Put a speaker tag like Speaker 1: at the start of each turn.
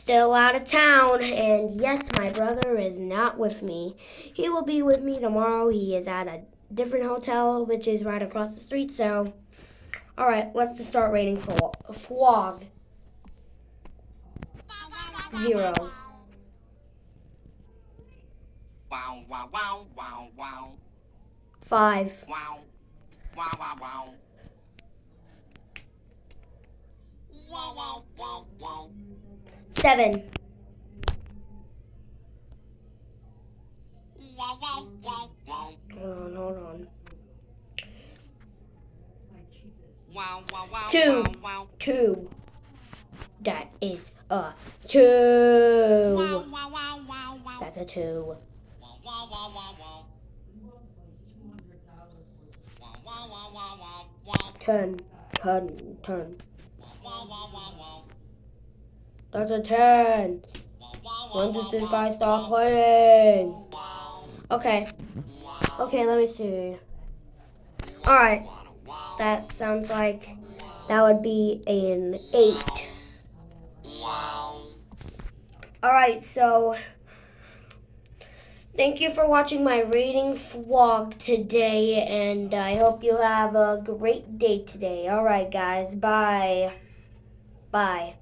Speaker 1: still out of town, and yes, my brother is not with me. He will be with me tomorrow. He is at a different hotel, which is right across the street. So, all right, let's just start rating for Fwog. 0.
Speaker 2: Wow, wow, wow, wow, wow.
Speaker 1: 5.
Speaker 2: Wow, wow, wow, wow. Wow, wow, wow, wow.
Speaker 1: 7.
Speaker 2: Wow, wow, wow, wow.
Speaker 1: Hold on.
Speaker 2: Wow, wow, wow,
Speaker 1: 2.
Speaker 2: wow, wow.
Speaker 1: 2. That is a 2.
Speaker 2: Wow, wow, wow, wow, wow.
Speaker 1: That's a 2.
Speaker 2: Wow, wow, wow, wow, wow. Wow, wow, wow, wow, wow, wow.
Speaker 1: 10.
Speaker 2: Wow, wow, wow, wow, wow.
Speaker 1: That's a 10.
Speaker 2: Wow, wow, wow,
Speaker 1: When does
Speaker 2: wow,
Speaker 1: this
Speaker 2: wow,
Speaker 1: guy stop
Speaker 2: wow.
Speaker 1: playing?
Speaker 2: Wow,
Speaker 1: Okay.
Speaker 2: wow.
Speaker 1: Okay, let me see.
Speaker 2: Wow,
Speaker 1: Alright.
Speaker 2: wow, wow.
Speaker 1: That sounds like that would be an 8.
Speaker 2: Wow.
Speaker 1: Alright, so thank you for watching my rating vlog today, and I hope you have a great day today. Alright, guys. Bye. Bye.